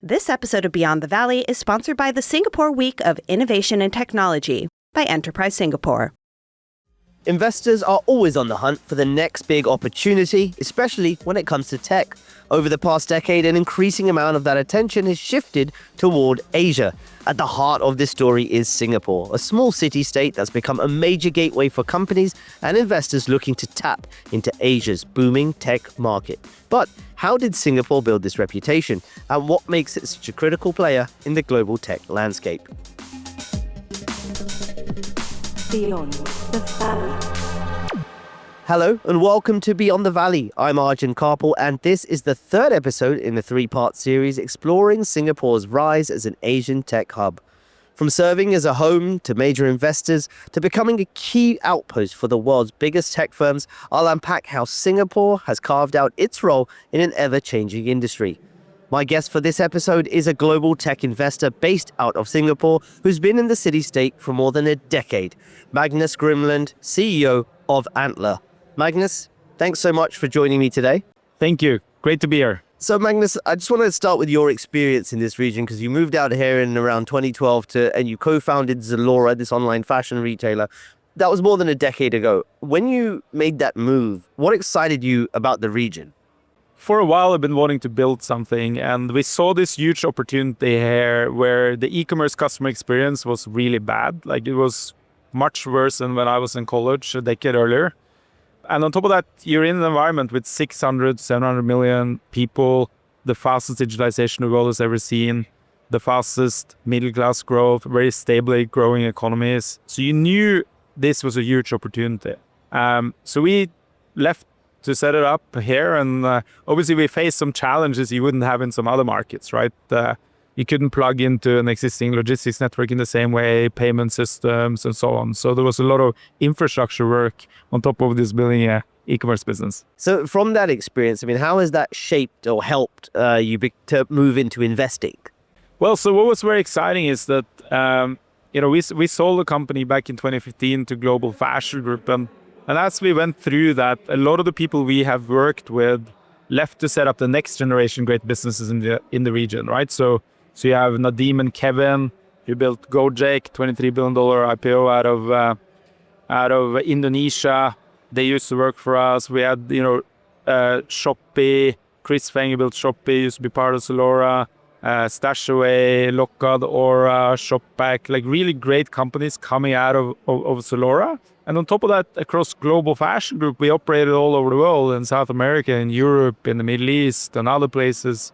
This episode of Beyond the Valley is sponsored by the Singapore Week of Innovation and Technology by Enterprise Singapore. Investors are always on the hunt for the next big opportunity, especially when it comes to tech. Over the past decade, an increasing amount of that attention has shifted toward Asia. At the heart of this story is Singapore, a small city-state that's become a major gateway for companies and investors looking to tap into Asia's booming tech market. But how did Singapore build this reputation, and what makes it such a critical player in the global tech landscape? Beyond the Valley. Hello and welcome to Beyond the Valley. I'm Arjun Kharpal, and this is the third episode in the three-part series exploring Singapore's rise as an Asian tech hub. From serving as a home to major investors to becoming a key outpost for the world's biggest tech firms, I'll unpack how Singapore has carved out its role in an ever-changing industry. My guest for this episode is a global tech investor based out of Singapore who's been in the city-state for more than a decade, Magnus Grimeland, CEO of Antler. Magnus, thanks so much for joining me today. Thank you. Great to be here. So Magnus, I just want to start with your experience in this region because you moved out here in around 2012 and you co-founded Zalora, this online fashion retailer. That was more than a decade ago. When you made that move, what excited you about the region? For a while, I've been wanting to build something, and we saw this huge opportunity here where the e-commerce customer experience was really bad. Like, it was much worse than when I was in college a decade earlier. And on top of that, you're in an environment with 600, 700 million people, the fastest digitalization the world has ever seen, the fastest middle-class growth, very stably growing economies. So you knew this was a huge opportunity. So we left to set it up here, and obviously we faced some challenges you wouldn't have in some other markets, right? You couldn't plug into an existing logistics network in the same way, payment systems and so on. So there was a lot of infrastructure work on top of this building a e-commerce business. So from that experience, I mean, how has that shaped or helped you to move into investing? Well, so what was very exciting is that, we sold the company back in 2015 to Global Fashion Group. And as we went through that, a lot of the people we have worked with left to set up the next generation great businesses in the region, right? So you have Nadeem and Kevin, who built Gojek, $23 billion IPO out of Indonesia. They used to work for us. We had, Shopee, Chris Feng, who built Shopee, used to be part of Zalora, Stashaway, Lockad, Aura, Shopback, like really great companies coming out of Zalora. And on top of that, across Global Fashion Group, we operated all over the world, in South America, in Europe, in the Middle East, and other places.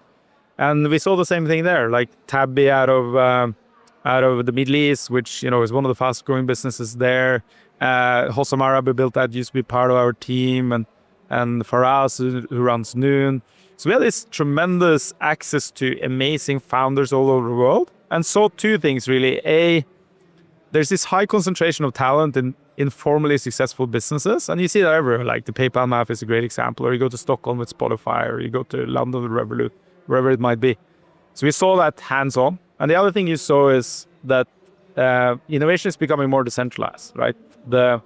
And we saw the same thing there, like Tabby out of the Middle East, which, is one of the fastest growing businesses there. Hosamara, we built that, used to be part of our team, and Faraz, who runs Noon. So we had this tremendous access to amazing founders all over the world, and saw two things really. There's this high concentration of talent in informally successful businesses, and you see that everywhere. Like the PayPal Math is a great example, or you go to Stockholm with Spotify, or you go to London with Revolut, wherever it might be. So we saw that hands-on. And the other thing you saw is that innovation is becoming more decentralized, right? The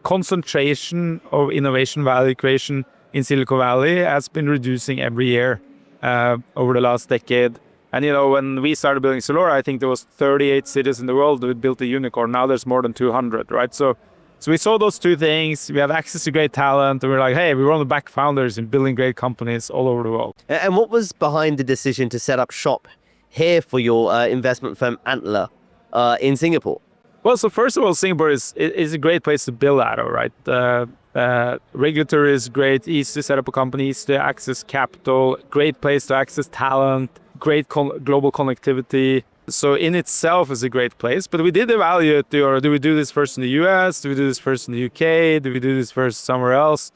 concentration of innovation value creation in Silicon Valley has been reducing every year over the last decade. And, when we started building Zalora, I think there was 38 cities in the world that built a unicorn. Now there's more than 200, right? So we saw those two things. We have access to great talent, and we're like, hey, we want to back founders in building great companies all over the world. And what was behind the decision to set up shop here for your investment firm Antler in Singapore? Well, so first of all, Singapore is a great place to build out of, right? Regulatory is great, easy to set up a company, easy to access capital, great place to access talent, great global connectivity. So in itself is a great place, but we did evaluate, do we do this first in the US? Do we do this first in the UK? Do we do this first somewhere else?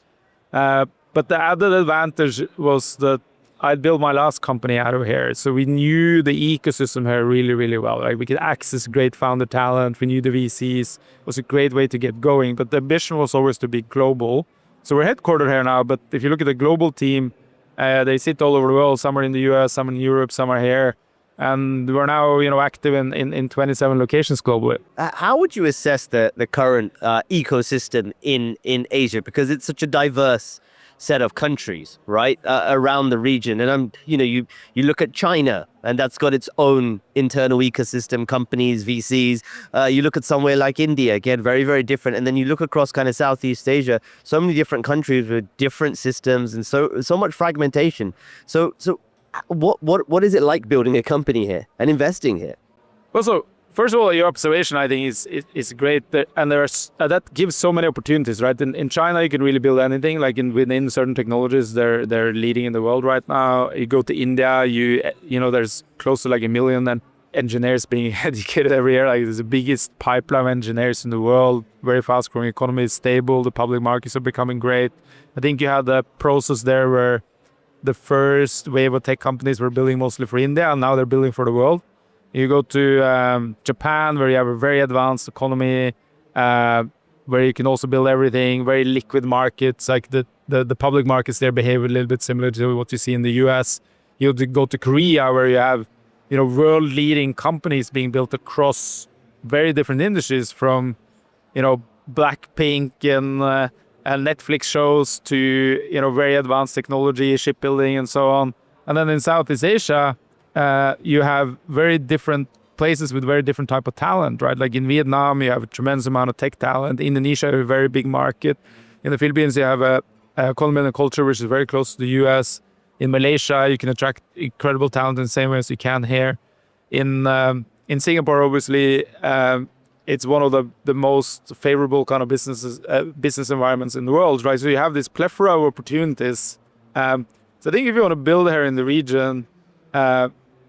But the added advantage was that I'd built my last company out of here. So we knew the ecosystem here really, really well. Like, we could access great founder talent. We knew the VCs. It was a great way to get going. But the ambition was always to be global. So we're headquartered here now, but if you look at the global team, they sit all over the world. Some are in the US, some in Europe, some are here. And we're now, active in 27 locations globally. How would you assess the current ecosystem in Asia? Because it's such a diverse set of countries, right, around the region. And you look at China, and that's got its own internal ecosystem, companies, VCs. You look at somewhere like India, again, very, very different. And then you look across kind of Southeast Asia, so many different countries with different systems and so much fragmentation. So what is it like building a company here and investing here? Well, so first of all, your observation, I think, is great, and that gives so many opportunities, right? In China, you can really build anything. Like within certain technologies, they're leading in the world right now. You go to India, there's close to like 1 million engineers being educated every year. Like, it's the biggest pipeline of engineers in the world. Very fast growing economy, is stable. The public markets are becoming great. I think you had the process there where the first wave of tech companies were building mostly for India, and now they're building for the world. You go to Japan, where you have a very advanced economy, where you can also build everything, very liquid markets. Like the public markets there behave a little bit similar to what you see in the US. You go to Korea, where you have, world-leading companies being built across very different industries, from, Blackpink and Netflix shows to, very advanced technology, shipbuilding, and so on. And then in Southeast Asia, you have very different places with very different type of talent, right? Like in Vietnam, you have a tremendous amount of tech talent. Indonesia, a very big market. In the Philippines, you have a economy and culture which is very close to the US. In Malaysia, you can attract incredible talent in the same way as you can here. In Singapore, obviously, it's one of the most favorable kind of business environments in the world, right? So you have this plethora of opportunities. So I think if you want to build here in the region,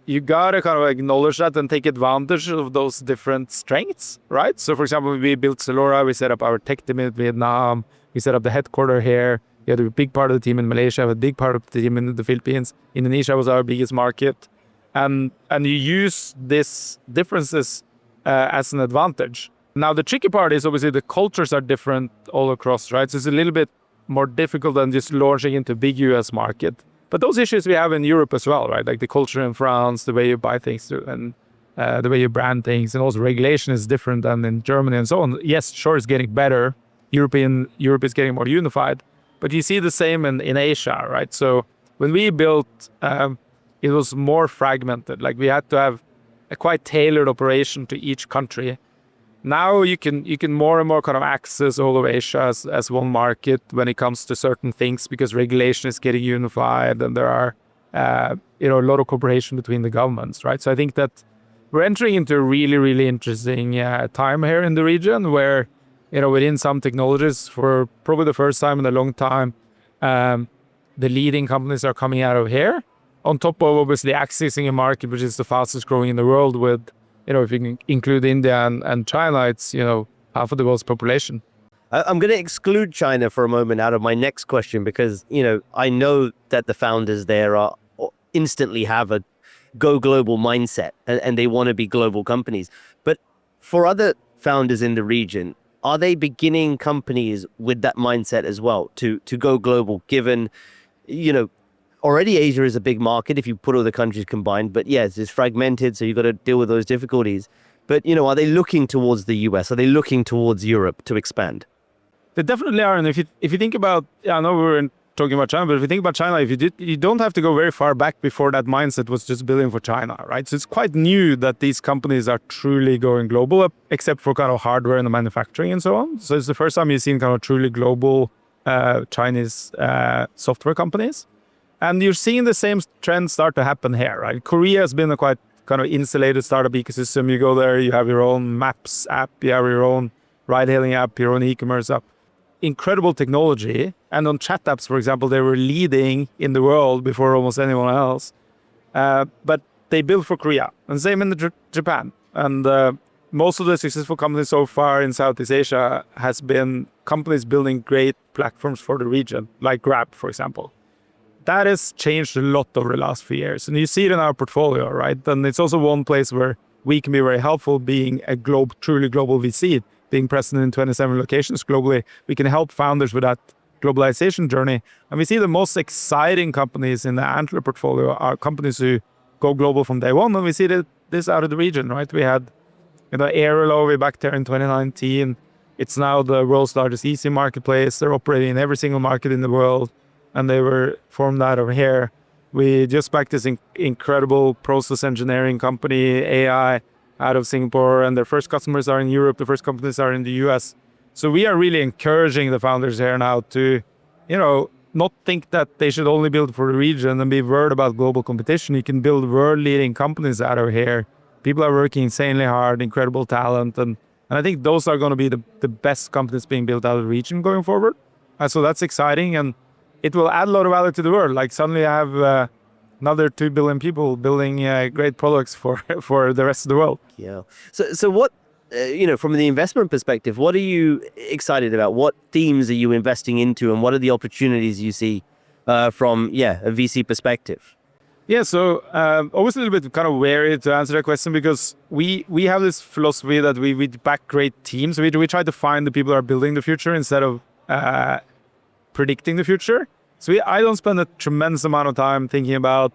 you gotta kind of acknowledge that and take advantage of those different strengths, right? So for example, we built Zalora, we set up our tech team in Vietnam, we set up the headquarters here. We had a big part of the team in Malaysia, a big part of the team in the Philippines. Indonesia was our biggest market. And you use these differences as an advantage. Now, the tricky part is obviously the cultures are different all across, right? So it's a little bit more difficult than just launching into a big US market. But those issues we have in Europe as well, right? Like the culture in France, the way you buy things, and the way you brand things, and also regulation is different than in Germany and so on. Yes, sure, it's getting better. Europe is getting more unified, but you see the same in Asia, right? So when we built, it was more fragmented. Like we had to have a quite tailored operation to each country. Now you can more and more kind of access all of Asia as one market when it comes to certain things, because regulation is getting unified and there are a lot of cooperation between the governments, right? So I think that we're entering into a really, really interesting time here in the region where, within some technologies, for probably the first time in a long time, the leading companies are coming out of here, on top of obviously accessing a market which is the fastest growing in the world with, if you can include India and China, it's, half of the world's population. I'm going to exclude China for a moment out of my next question because, I know that the founders there instantly have a go global mindset and they want to be global companies. But for other founders in the region, are they beginning companies with that mindset as well to go global, given, already Asia is a big market if you put all the countries combined, but yes, it's fragmented, so you've got to deal with those difficulties. But, are they looking towards the US? Are they looking towards Europe to expand? They definitely are. And if you think about, I know we were talking about China, but if you think about China, you don't have to go very far back before that mindset was just building for China, right? So it's quite new that these companies are truly going global, except for kind of hardware and the manufacturing and so on. So it's the first time you've seen kind of truly global Chinese software companies. And you're seeing the same trend start to happen here, right? Korea has been a quite kind of insulated startup ecosystem. You go there, you have your own maps app, you have your own ride-hailing app, your own e-commerce app. Incredible technology. And on chat apps, for example, they were leading in the world before almost anyone else. But they built for Korea. And same in Japan. And most of the successful companies so far in Southeast Asia has been companies building great platforms for the region, like Grab, for example. That has changed a lot over the last few years. And you see it in our portfolio, right? And it's also one place where we can be very helpful, being a truly global VC, being present in 27 locations globally. We can help founders with that globalization journey. And we see the most exciting companies in the Antler portfolio are companies who go global from day one. And we see this out of the region, right? We had, Airlo, we backed there in 2019. It's now the world's largest EC marketplace. They're operating in every single market in the world. and they were formed out of here. We just backed this incredible process engineering company, AI, out of Singapore, and their first customers are in Europe, the first companies are in the US. So we are really encouraging the founders here now to, not think that they should only build for the region and be worried about global competition. You can build world-leading companies out of here. People are working insanely hard, incredible talent, and I think those are going to be the best companies being built out of the region going forward. So that's exciting, and it will add a lot of value to the world. Like suddenly I have another 2 billion people building great products for the rest of the world. Yeah. So what, from the investment perspective, what are you excited about? What themes are you investing into, and what are the opportunities you see from a VC perspective? Yeah, so always a little bit kind of wary to answer that question, because we have this philosophy that we back great teams. We try to find the people who are building the future instead of predicting the future. So I don't spend a tremendous amount of time thinking about,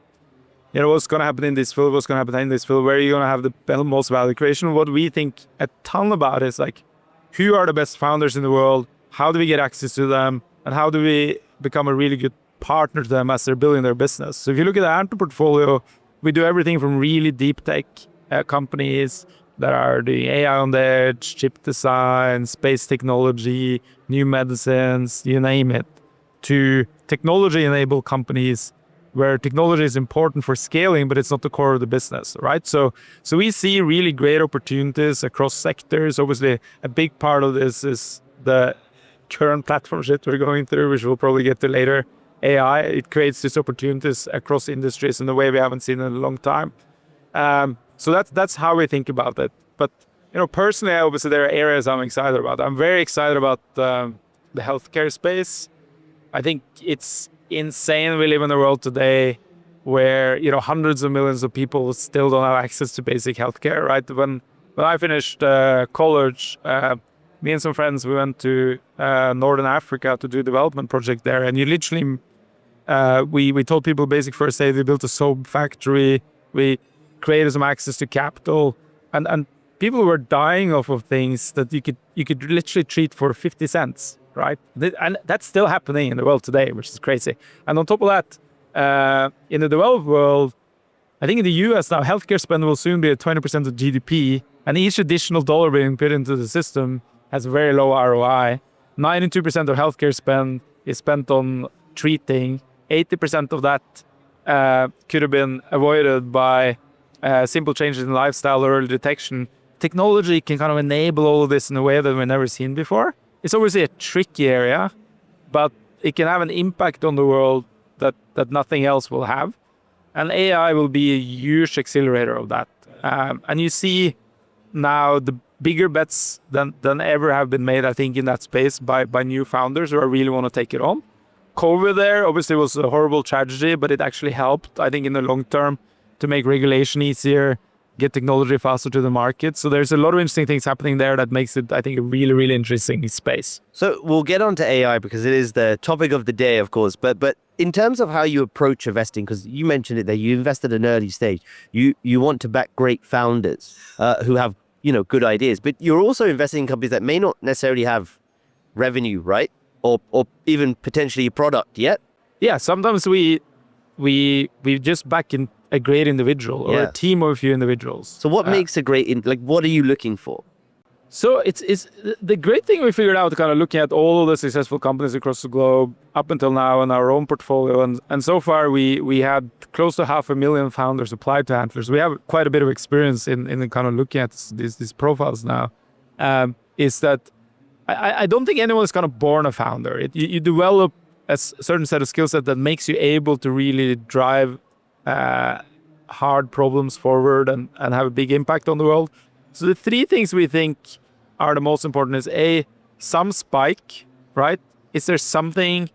what's going to happen in this field, what's going to happen in this field, where are you going to have the most value creation. What we think a ton about is like, who are the best founders in the world? How do we get access to them? And how do we become a really good partner to them as they're building their business? So if you look at the Antler portfolio, we do everything from really deep tech companies that are doing AI on the edge, chip design, space technology, new medicines, you name it, to technology-enabled companies where technology is important for scaling, but it's not the core of the business, right? So we see really great opportunities across sectors. Obviously, a big part of this is the current platform shift we're going through, which we'll probably get to later. AI, it creates these opportunities across industries in a way we haven't seen in a long time. So that's how we think about it. But personally, obviously there are areas I'm excited about. I'm very excited about the healthcare space. I think it's insane we live in a world today where hundreds of millions of people still don't have access to basic healthcare. Right? When I finished college, me and some friends, we went to Northern Africa to do a development project there, and you literally we told people basic first aid. We built a soap factory. We created some access to capital, and people were dying off of things that you could literally treat for 50 cents, right? And that's still happening in the world today, which is crazy. And on top of that, in the developed world, I think in the US now, healthcare spend will soon be at 20% of GDP, and each additional dollar being put into the system has very low ROI. 92% of healthcare spend is spent on treating. 80% of that could have been avoided by simple changes in lifestyle or early detection. Technology can kind of enable all of this in a way that we've never seen before. It's obviously a tricky area, but it can have an impact on the world that nothing else will have. And AI will be a huge accelerator of that. And you see now the bigger bets than ever have been made, I think, in that space by new founders who really want to take it on. COVID there obviously was a horrible tragedy, but it actually helped, I think, in the long term to make regulation easier, get technology faster to the market. So there's a lot of interesting things happening there that makes it, I think, a really, really interesting space. So we'll get on to AI because it is the topic of the day, of course. But in terms of how you approach investing, because you mentioned it there, you invested at an early stage. You want to back great founders who have good ideas, but you're also investing in companies that may not necessarily have revenue, right? Or even potentially a product yet. Yeah, sometimes we just back in a great individual or a team of a few individuals. So what makes a great, what are you looking for? So it's the great thing we figured out, kind of looking at all of the successful companies across the globe up until now in our own portfolio. And so far we had close to 500,000 founders applied to Antler. So we have quite a bit of experience in kind of looking at these profiles now. Is that I don't think anyone is kind of born a founder. You develop a certain set of skill set that makes you able to really drive hard problems forward and have a big impact on the world. So the three things we think are the most important is some spike, right? Is there something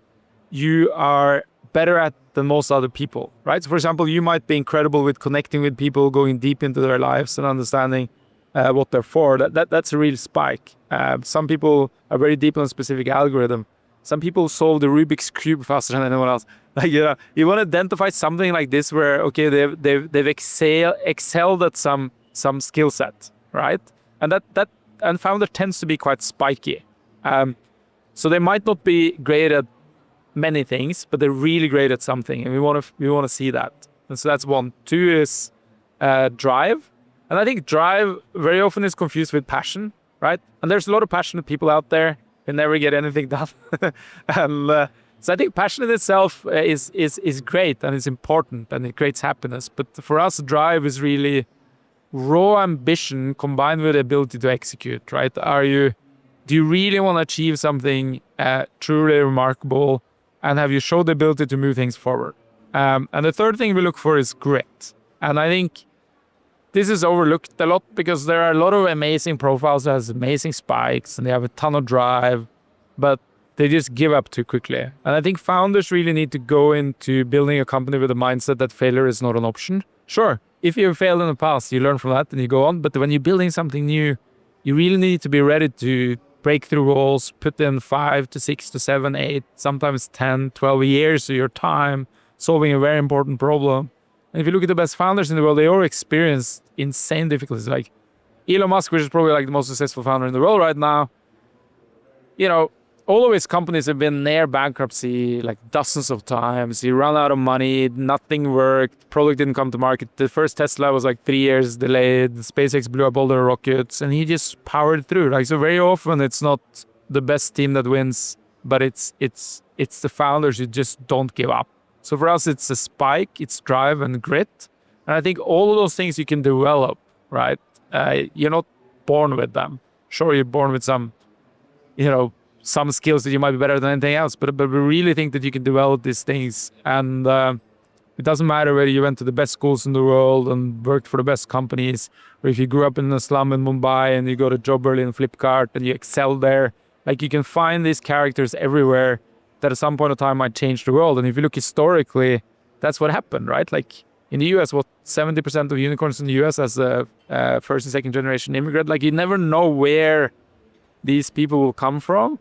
you are better at than most other people, right? So for example, you might be incredible with connecting with people, going deep into their lives and understanding what they're for. That's a real spike. Some people are very deep on a specific algorithm. Some people solve the Rubik's Cube faster than anyone else. You want to identify something like this where, okay, they've excelled at some skill set, right? And and founder tends to be quite spiky. So they might not be great at many things, but they're really great at something, and we want to see that. And so that's one. Two is drive, and I think drive very often is confused with passion, right? And there's a lot of passionate people out there who never get anything done. And so I think passion in itself is great, and it's important, and it creates happiness. But for us, drive is really raw ambition combined with the ability to execute, right? Do you really want to achieve something truly remarkable, and have you showed the ability to move things forward? And the third thing we look for is grit. And I think this is overlooked a lot because there are a lot of amazing profiles that has amazing spikes and they have a ton of drive, but they just give up too quickly. And I think founders really need to go into building a company with a mindset that failure is not an option. Sure, if you failed in the past, you learn from that and you go on. But when you're building something new, you really need to be ready to break through walls, put in 5 to 6 to 7, 8, sometimes 10, 12 years of your time solving a very important problem. And if you look at the best founders in the world, they all experience insane difficulties. Like Elon Musk, which is probably like the most successful founder in the world right now, all of his companies have been near bankruptcy like dozens of times. He ran out of money, nothing worked, product didn't come to market. The first Tesla was like 3 years delayed. SpaceX blew up all their rockets, and he just powered through. Like, so very often it's not the best team that wins, but it's the founders who just don't give up. So for us, it's a spike, it's drive and grit. And I think all of those things you can develop, right? You're not born with them. Sure, you're born with some skills that you might be better than anything else, but we really think that you can develop these things. And it doesn't matter whether you went to the best schools in the world and worked for the best companies, or if you grew up in a slum in Mumbai and you got a job early in Flipkart and you excel there. Like, you can find these characters everywhere that at some point of time might change the world. And if you look historically, that's what happened, right? Like in the US, 70% of unicorns in the US as a first and second generation immigrant. Like, you never know where these people will come from,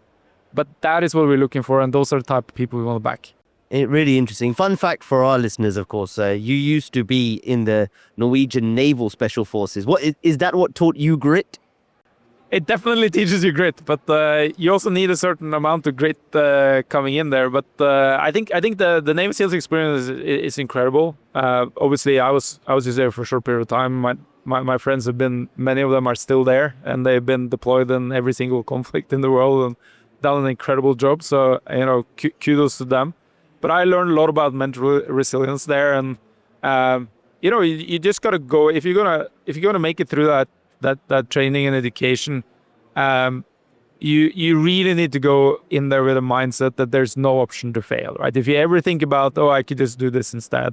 but that is what we're looking for. And those are the type of people we want to back. Really interesting. Fun fact for our listeners, of course, you used to be in the Norwegian Naval Special Forces. Is that what taught you grit? It definitely teaches you grit, but you also need a certain amount of grit coming in there. But I think the Navy SEALs experience is incredible. Obviously, I was just there for a short period of time. My friends have been, many of them are still there, and they've been deployed in every single conflict in the world and done an incredible job. So kudos to them. But I learned a lot about mental resilience there, and you just gotta go if you're gonna make it through that training and education. You really need to go in there with a mindset that there's no option to fail, right? If you ever think about, I could just do this instead,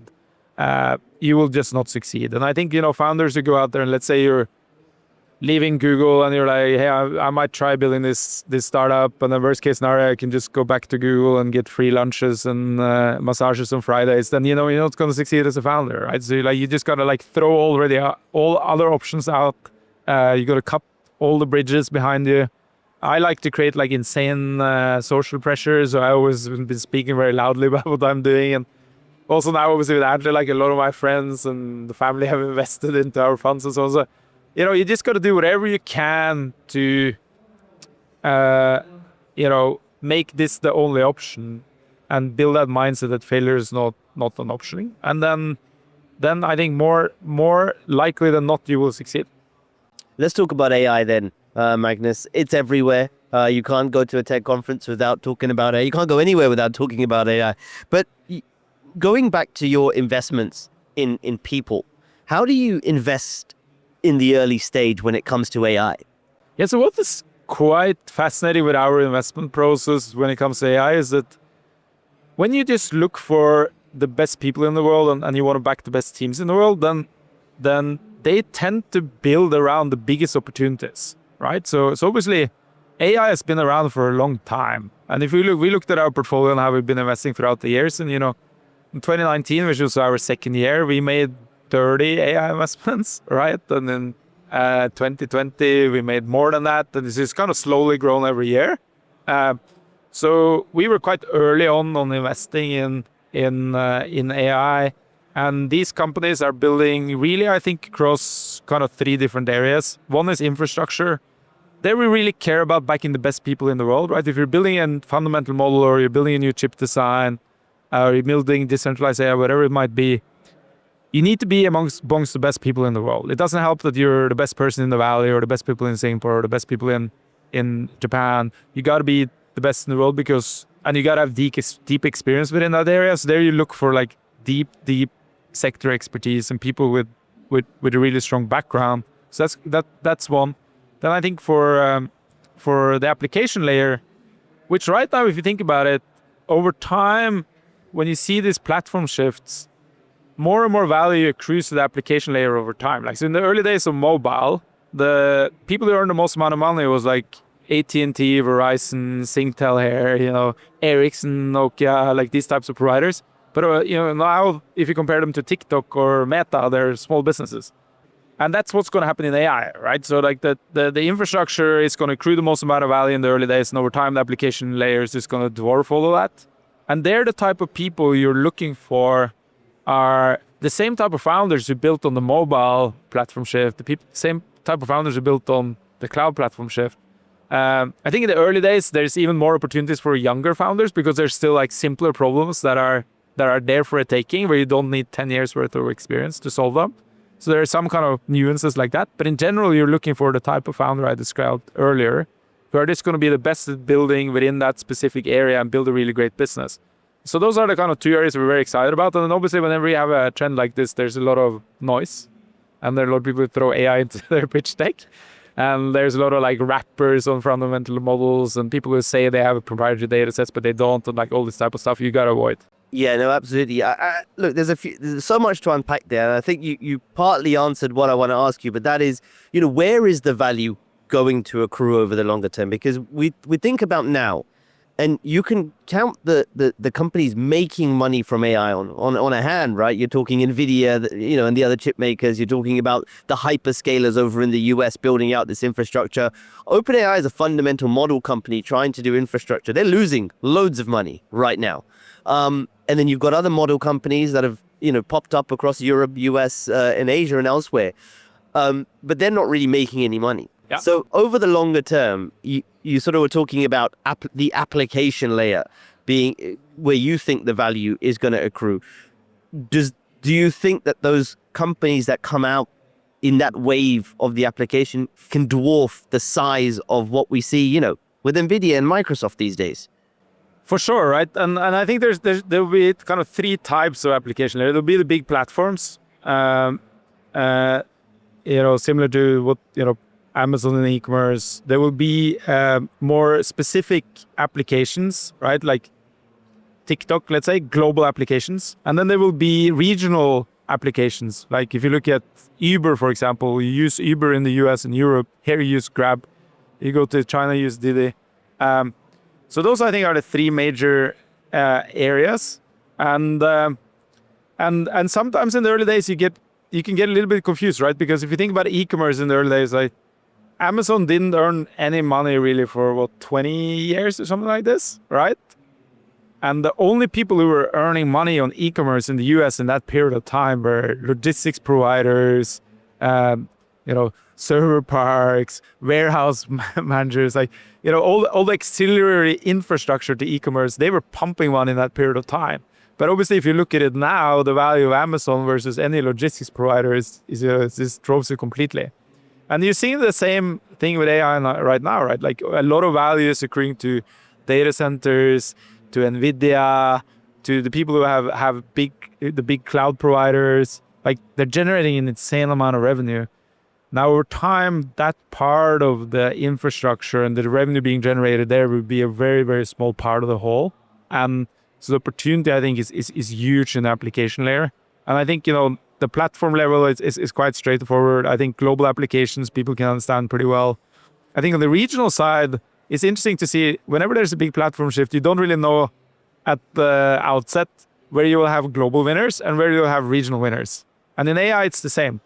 you will just not succeed. And I think founders who go out there and let's say you're leaving Google and you're like, hey, I might try building this startup, and the worst case scenario, I can just go back to Google and get free lunches and massages on Fridays. Then you're not going to succeed as a founder, right? So you just got to throw all other options out. You got to cut all the bridges behind you. I like to create insane social pressure, so I always been speaking very loudly about what I'm doing. And also now, obviously with Antler, a lot of my friends and the family have invested into our funds and so on. So you just got to do whatever you can to, make this the only option and build that mindset that failure is not an option. And then I think more likely than not, you will succeed. Let's talk about AI then, Magnus. It's everywhere. You can't go to a tech conference without talking about AI. You can't go anywhere without talking about AI. But going back to your investments in people, how do you invest in the early stage when it comes to AI? Yeah, so what is quite fascinating with our investment process when it comes to AI is that when you just look for the best people in the world and you want to back the best teams in the world, then they tend to build around the biggest opportunities, right? So obviously AI has been around for a long time. And if we looked at our portfolio and how we've been investing throughout the years, and in 2019, which was our second year, we made 30 AI investments, right? And in 2020, we made more than that. And this is kind of slowly grown every year. So we were quite early on investing in AI. And these companies are building really, I think, across kind of 3 different areas. One is infrastructure. there we really care about backing the best people in the world, right? If you're building a fundamental model or you're building a new chip design or you're building decentralized AI, whatever it might be, you need to be amongst the best people in the world. It doesn't help that you're the best person in the Valley or the best people in Singapore or the best people in Japan. You got to be the best in the world and you got to have deep experience within that area. So there you look for like deep sector expertise and people with a really strong background. So that's one. Then I think for the application layer, which right now, if you think about it, over time, when you see these platform shifts, more and more value accrues to the application layer over time. Like, so in the early days of mobile, the people who earned the most amount of money was like AT&T, Verizon, Singtel here, Ericsson, Nokia, like these types of providers. But now if you compare them to TikTok or Meta, they're small businesses. And that's what's going to happen in AI, right? So like the infrastructure is going to accrue the most amount of value in the early days, and over time the application layers is going to dwarf all of that. And they're the type of people you're looking for are the same type of founders who built on the mobile platform shift, same type of founders who built on the cloud platform shift. I think in the early days, there's even more opportunities for younger founders because there's still like simpler problems that are there for a taking where you don't need 10 years worth of experience to solve them. So there are some kind of nuances like that. But in general, you're looking for the type of founder I described earlier, who are just going to be the best at building within that specific area and build a really great business. So those are the kind of two areas we're very excited about. And then obviously, whenever you have a trend like this, there's a lot of noise. And there are a lot of people who throw AI into their pitch deck. And there's a lot of like wrappers on fundamental models and people who say they have proprietary data sets, but they don't, and like all this type of stuff you got to avoid. Yeah, no, absolutely. Look, there's so much to unpack there. And I think you partly answered what I want to ask you, but that is, where is the value going to accrue over the longer term? Because we think about now, and you can count the companies making money from AI on a hand, right? You're talking NVIDIA, and the other chip makers. You're talking about the hyperscalers over in the US building out this infrastructure. OpenAI is a fundamental model company trying to do infrastructure. They're losing loads of money right now. And then you've got other model companies that have, popped up across Europe, US, and Asia and elsewhere. But they're not really making any money. Yeah. So over the longer term, you sort of were talking about the application layer being where you think the value is going to accrue. Do you think that those companies that come out in that wave of the application can dwarf the size of what we see, with NVIDIA and Microsoft these days? For sure, right? And I think there'll be kind of three types of application layer. There'll be the big platforms, similar to what, Amazon and e-commerce. There will be more specific applications, right? Like TikTok, let's say, global applications. And then there will be regional applications. Like if you look at Uber, for example, you use Uber in the US and Europe. Here you use Grab. You go to China, you use Didi. So those, I think, are the three major areas. And sometimes in the early days, you can get a little bit confused, right? Because if you think about e-commerce in the early days, like Amazon didn't earn any money really for 20 years or something like this, right? And the only people who were earning money on e-commerce in the US in that period of time were logistics providers, server parks, warehouse managers, like, all the auxiliary infrastructure to e-commerce, they were pumping one in that period of time. But obviously, if you look at it now, the value of Amazon versus any logistics provider is this drops you completely. And you're seeing the same thing with AI right now, right? Like a lot of value is accruing to data centers, to NVIDIA, to the people who have the big cloud providers. Like they're generating an insane amount of revenue. Now, over time, that part of the infrastructure and the revenue being generated there will be a very, very small part of the whole. And so the opportunity, I think, is huge in the application layer. And I think, the platform level is quite straightforward. I think global applications, people can understand pretty well. I think on the regional side, it's interesting to see whenever there's a big platform shift, you don't really know at the outset where you will have global winners and where you'll have regional winners. And in AI, it's the same.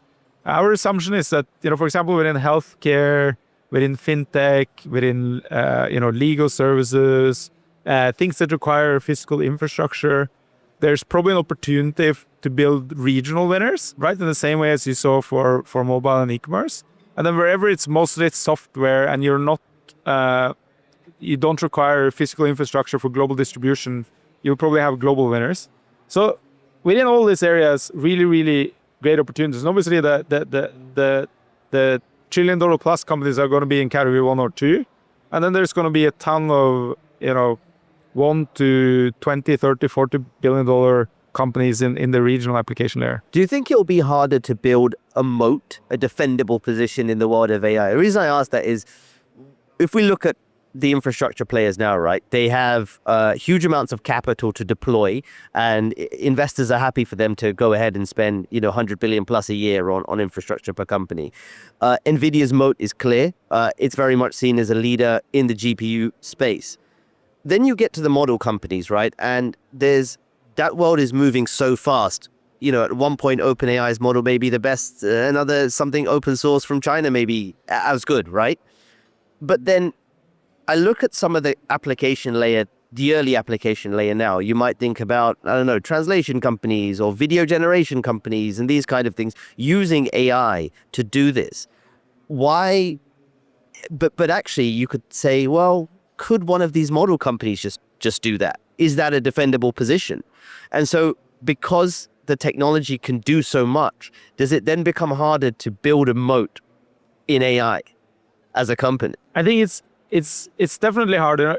Our assumption is that, for example, within healthcare, within fintech, within, legal services, things that require physical infrastructure, there's probably an opportunity to build regional winners, right? In the same way as you saw for mobile and e-commerce. And then wherever it's mostly software and you're not, you don't require physical infrastructure for global distribution, you'll probably have global winners. So within all these areas, really, really great opportunities. And obviously the $1 trillion plus companies are going to be in category 1 or 2. And then there's going to be a ton of, $1 to $20, $30, $40 billion companies in the regional application layer. Do you think it'll be harder to build a moat, a defendable position in the world of AI? The reason I ask that is, if we look at the infrastructure players now, right, they have huge amounts of capital to deploy, and investors are happy for them to go ahead and spend, 100 billion plus a year on infrastructure per company. NVIDIA's moat is clear. It's very much seen as a leader in the GPU space. Then you get to the model companies, right? And that world is moving so fast. At one point, OpenAI's model may be the best. Another something open source from China may be as good, right? But then I look at some of the application layer, the early application layer now. You might think about, translation companies or video generation companies and these kind of things using AI to do this. Why? But actually, you could say, well, could one of these model companies just do that? Is that a defendable position? And so because the technology can do so much, does it then become harder to build a moat in AI as a company? I think it's definitely harder.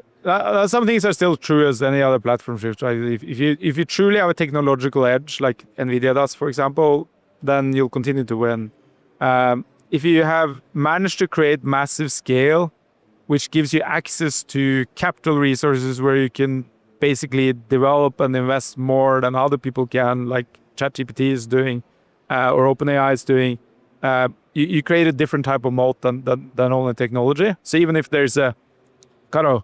Some things are still true as any other platform shift, right? If you truly have a technological edge, like NVIDIA does, for example, then you'll continue to win. If you have managed to create massive scale, which gives you access to capital resources where you can basically develop and invest more than other people can, like ChatGPT is doing, or OpenAI is doing, you create a different type of moat than only technology. So even if there's a kind of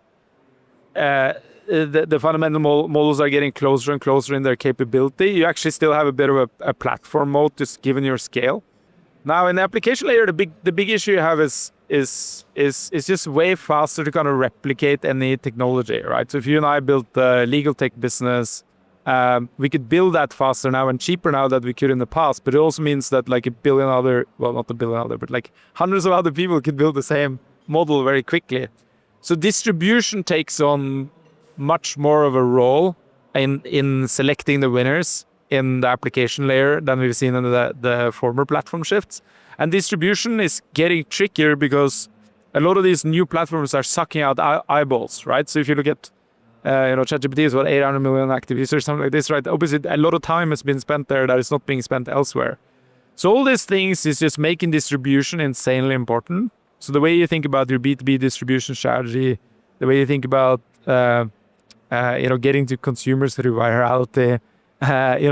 the fundamental models are getting closer and closer in their capability, you actually still have a bit of a platform moat just given your scale. Now in the application layer, the big issue you have is just way faster to kind of replicate any technology, right? So if you and I built a legal tech business, we could build that faster now and cheaper now than we could in the past. But it also means that like not a billion other, but like hundreds of other people could build the same model very quickly. So distribution takes on much more of a role in selecting the winners in the application layer than we've seen in the former platform shifts. And distribution is getting trickier because a lot of these new platforms are sucking out eyeballs, right? So if you look at, ChatGPT is 800 million active users, something like this, right? Obviously, a lot of time has been spent there that is not being spent elsewhere. So all these things is just making distribution insanely important. So the way you think about your B2B distribution strategy, the way you think about, getting to consumers through virality,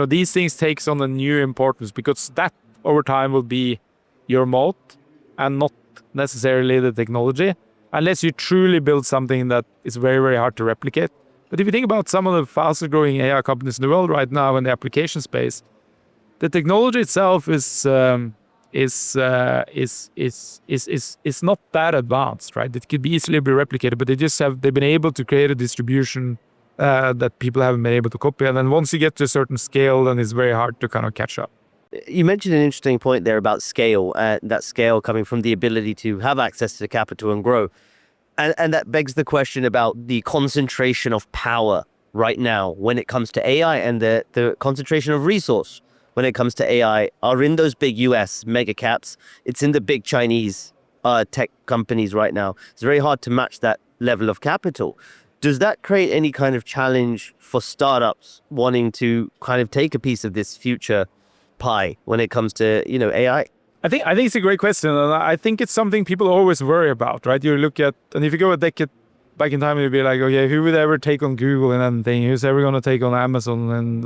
these things takes on a new importance because that over time will be your moat and not necessarily the technology, unless you truly build something that is very, very hard to replicate. But if you think about some of the fastest growing AI companies in the world right now in the application space, the technology itself is not that advanced, right? It could be easily be replicated, but they've been able to create a distribution that people haven't been able to copy. And then once you get to a certain scale, then it's very hard to kind of catch up. You mentioned an interesting point there about scale, that scale coming from the ability to have access to capital and grow. And that begs the question about the concentration of power right now when it comes to AI, and the concentration of resource when it comes to AI are in those big US mega caps. It's in the big Chinese tech companies right now. It's very hard to match that level of capital. Does that create any kind of challenge for startups wanting to kind of take a piece of this future pie when it comes to, AI? I think it's a great question, and I think it's something people always worry about, right? You look at, and if you go a decade back in time, you'd be like, okay, who would ever take on Google and anything? Who's ever going to take on Amazon and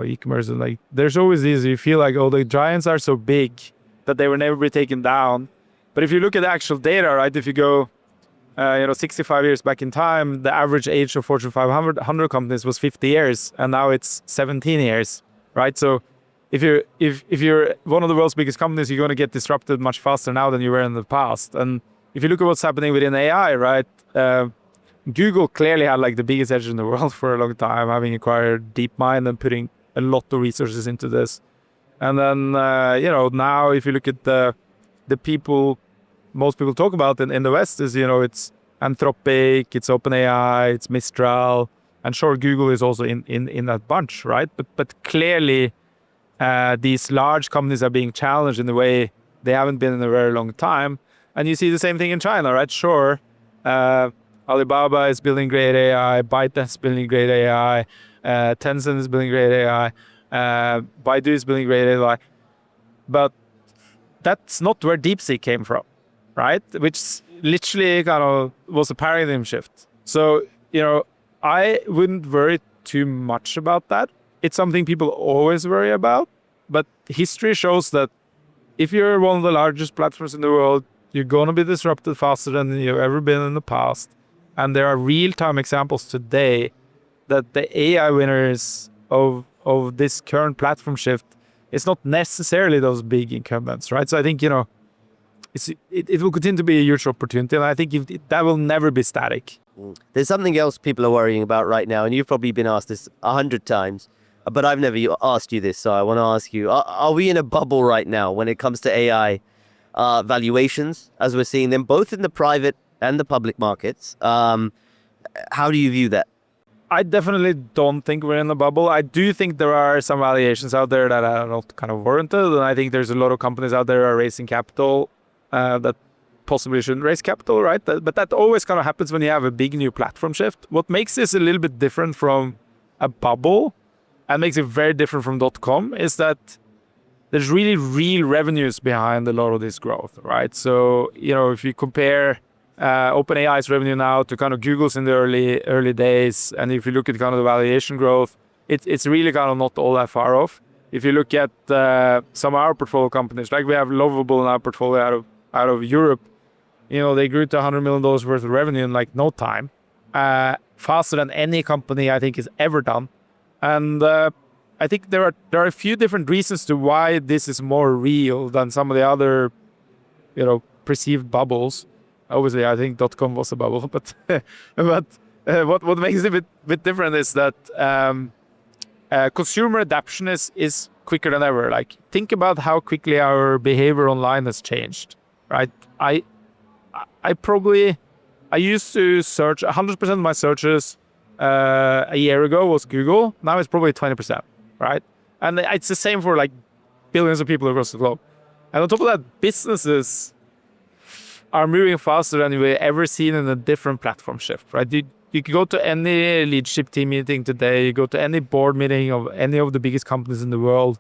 e-commerce? And like, there's always these. You feel like, oh, the giants are so big that they will never be taken down. But if you look at the actual data, right? If you go, 65 years back in time, the average age of Fortune 500 companies was 50 years, and now it's 17 years, right? So if you're one of the world's biggest companies, you're going to get disrupted much faster now than you were in the past. And if you look at what's happening within AI, right, Google clearly had like the biggest edge in the world for a long time, having acquired DeepMind and putting a lot of resources into this. And then, now if you look at the most people talk about in the West is, it's Anthropic, it's OpenAI, it's Mistral, and sure, Google is also in that bunch, right? But clearly, these large companies are being challenged in a way they haven't been in a very long time. And you see the same thing in China, right? Sure, Alibaba is building great AI, ByteDance is building great AI, Tencent is building great AI, Baidu is building great AI, but that's not where DeepSeek came from, right? Which literally kind of was a paradigm shift. So, I wouldn't worry too much about that. It's something people always worry about, but history shows that if you're one of the largest platforms in the world, you're going to be disrupted faster than you've ever been in the past. And there are real-time examples today that the AI winners of this current platform shift is not necessarily those big incumbents, right? So I think, it will continue to be a huge opportunity. And I think that will never be static. There's something else people are worrying about right now, and you've probably been asked this 100 times, but I've never asked you this, so I want to ask you, are we in a bubble right now when it comes to AI valuations, as we're seeing them both in the private and the public markets? How do you view that? I definitely don't think we're in a bubble. I do think there are some valuations out there that are not kind of warranted, and I think there's a lot of companies out there that are raising capital that possibly shouldn't raise capital, right? But that always kind of happens when you have a big new platform shift. What makes this a little bit different from a bubble and makes it very different from Dotcom is that there's really real revenues behind a lot of this growth, right? So, if you compare OpenAI's revenue now to kind of Google's in the early days, and if you look at kind of the valuation growth, it's really kind of not all that far off. If you look at some of our portfolio companies, like we have Lovable in our portfolio out of Europe, they grew to $100 million worth of revenue in like no time, faster than any company I think has ever done. And I think there are a few different reasons to why this is more real than some of the other, perceived bubbles. Obviously, I think Dotcom was a bubble, but what makes it a bit different is that consumer adoption is quicker than ever. Like, think about how quickly our behavior online has changed, right? I used to search 100% of my searches a year ago was Google. Now it's probably 20%, right? And it's the same for like billions of people across the globe. And on top of that, businesses are moving faster than we've ever seen in a different platform shift, right? You can go to any leadership team meeting today, you go to any board meeting of any of the biggest companies in the world,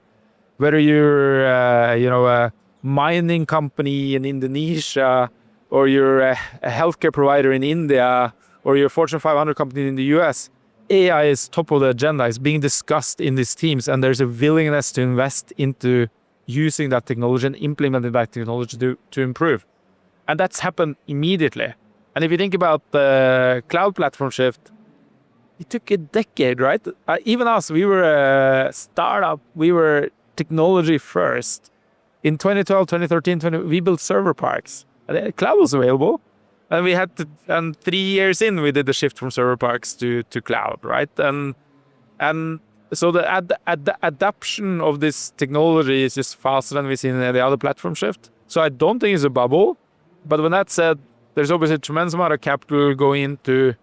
whether you're, a mining company in Indonesia, or you're a healthcare provider in India, or you're a Fortune 500 company in the US, AI is top of the agenda. It's being discussed in these teams, and there's a willingness to invest into using that technology and implementing that technology to improve. And that's happened immediately. And if you think about the cloud platform shift, it took a decade, right? Even us, we were a startup. We were technology first. In 2012, 2013, we built server parks. And cloud was available. And we had to, and 3 years in, we did the shift from server parks to cloud, right? And so the adoption of this technology is just faster than we've seen in any other platform shift. So I don't think it's a bubble. But when that's said, there's obviously a tremendous amount of capital going into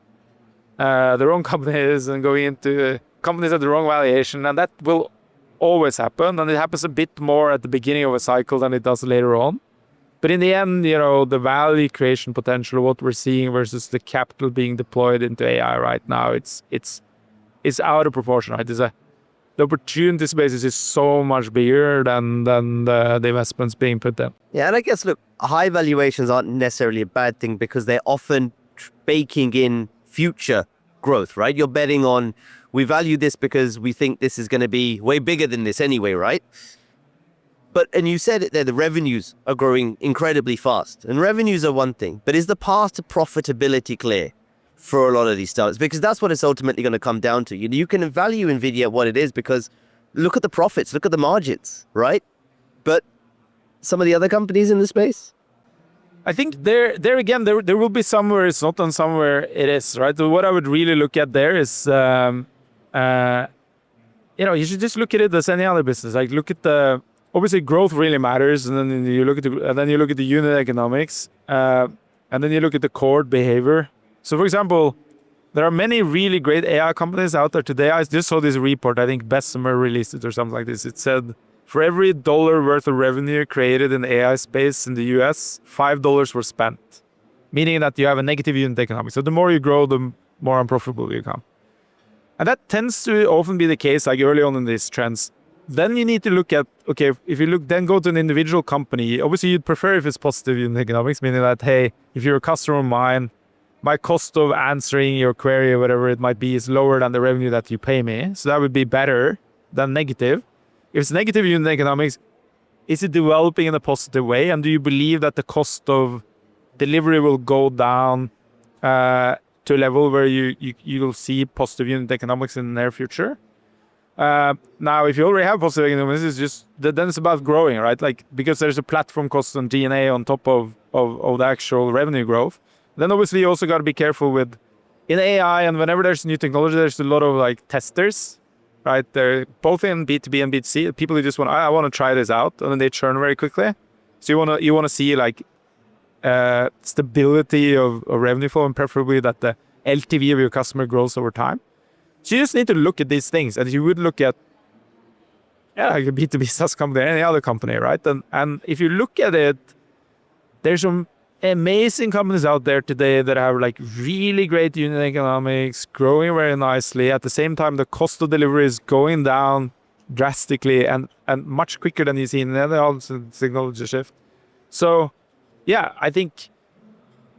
the wrong companies and going into companies at the wrong valuation. And that will always happen. And it happens a bit more at the beginning of a cycle than it does later on. But in the end, the value creation potential, what we're seeing versus the capital being deployed into AI right now, it's out of proportion, right? The opportunity space is just so much bigger than the investments being put in. Yeah, and I guess, look, high valuations aren't necessarily a bad thing because they're often baking in future growth, right? You're betting on, we value this because we think this is going to be way bigger than this anyway, right? And you said it there, the revenues are growing incredibly fast. And revenues are one thing, but is the path to profitability clear for a lot of these startups? Because that's what it's ultimately going to come down to. You can value NVIDIA at what it is because look at the profits, look at the margins, right? But some of the other companies in the space? I think there again, there will be somewhere it's not and somewhere it is, right? So what I would really look at there is, you should just look at it as any other business. Like look at the obviously growth really matters, and then you look at the unit economics, and then you look at the cohort behavior. So, for example, there are many really great AI companies out there today. I just saw this report. I think Bessemer released it or something like this. It said for every $1 worth of revenue created in the AI space in the US, $5 were spent, meaning that you have a negative unit economics. So the more you grow, the more unprofitable you become. And that tends to often be the case, like early on in these trends. Then you need to look at, okay, if you go to an individual company, obviously you'd prefer if it's positive unit economics, meaning that, hey, if you're a customer of mine, my cost of answering your query or whatever it might be is lower than the revenue that you pay me. So that would be better than negative. If it's negative unit economics, is it developing in a positive way? And do you believe that the cost of delivery will go down to a level where you'll see positive unit economics in the near future? Now, if you already have positive economics, then it's about growing, right? Like, because there's a platform cost and G&A on top of the actual revenue growth. Then obviously you also got to be careful with in AI, and whenever there's new technology, there's a lot of like testers, right? They're both in B2B and B2C. People who just I want to try this out, and then they churn very quickly. So you want to see like stability of revenue flow, and preferably that the LTV of your customer grows over time. So you just need to look at these things, as you would look at like a B2B SaaS company, any other company, right? And if you look at it, there's some amazing companies out there today that have like really great unit economics, growing very nicely. At the same time, the cost of delivery is going down drastically and much quicker than you see in any other technology shift. So yeah, I think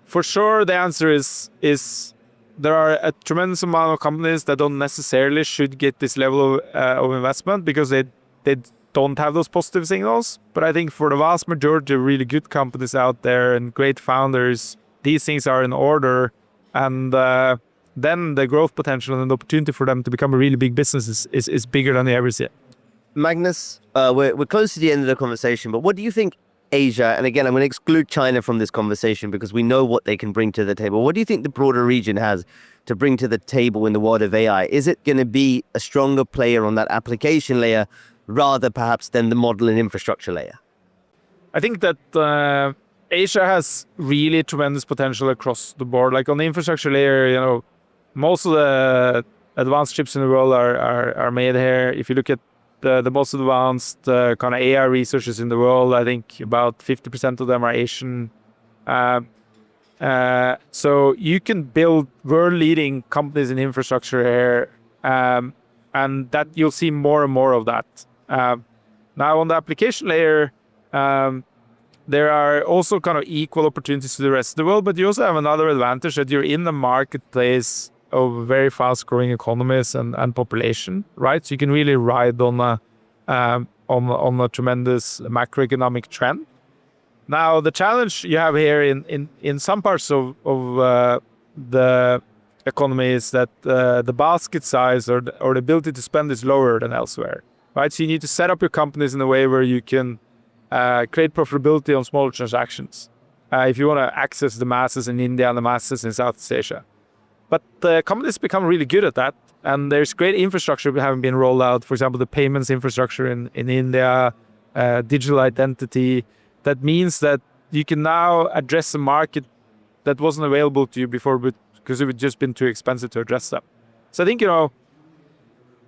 for sure the answer is there are a tremendous amount of companies that don't necessarily should get this level of investment because they don't have those positive signals. But I think for the vast majority of really good companies out there and great founders, these things are in order. And then the growth potential and the opportunity for them to become a really big business is bigger than they ever see. Magnus, we're close to the end of the conversation, but what do you think Asia, and again, I'm going to exclude China from this conversation because we know what they can bring to the table. What do you think the broader region has to bring to the table in the world of AI? Is it going to be a stronger player on that application layer rather perhaps than the model and infrastructure layer? I think that Asia has really tremendous potential across the board. Like on the infrastructure layer, most of the advanced chips in the world are made here. If you look at the most advanced kind of AI researchers in the world, I think about 50% of them are Asian. So you can build world-leading companies in infrastructure here, and that you'll see more and more of that. Now on the application layer, there are also kind of equal opportunities to the rest of the world, but you also have another advantage that you're in the marketplace of very fast-growing economies and population, right? So you can really ride on a tremendous macroeconomic trend. Now, the challenge you have here in some parts of the economy is that the basket size or the ability to spend is lower than elsewhere, right? So you need to set up your companies in a way where you can create profitability on smaller transactions if you want to access the masses in India and the masses in Southeast Asia. But the companies become really good at that. And there's great infrastructure having been rolled out. For example, the payments infrastructure in India, digital identity. That means that you can now address a market that wasn't available to you before because it would just been too expensive to address them. So I think,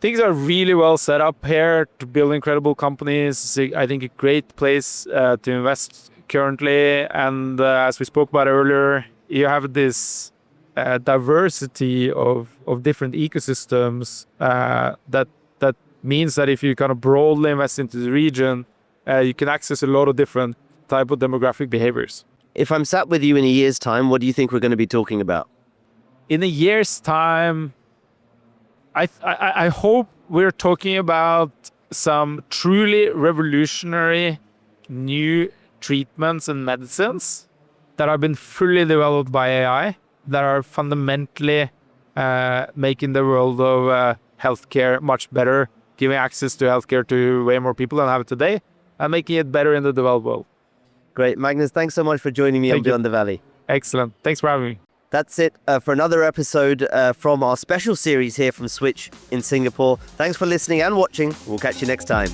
things are really well set up here to build incredible companies. I think a great place to invest currently. And as we spoke about earlier, you have this diversity of different ecosystems that means that if you kind of broadly invest into the region, you can access a lot of different type of demographic behaviors. If I'm sat with you in a year's time, what do you think we're going to be talking about? In a year's time, I hope we're talking about some truly revolutionary new treatments and medicines that have been fully developed by AI that are fundamentally making the world of healthcare much better, giving access to healthcare to way more people than have it today, and making it better in the developed world. Great. Magnus, thanks so much for joining me on Beyond the Valley. Excellent. Thanks for having me. That's it for another episode from our special series here from Switch in Singapore. Thanks for listening and watching. We'll catch you next time.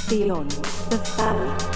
Beyond the Valley.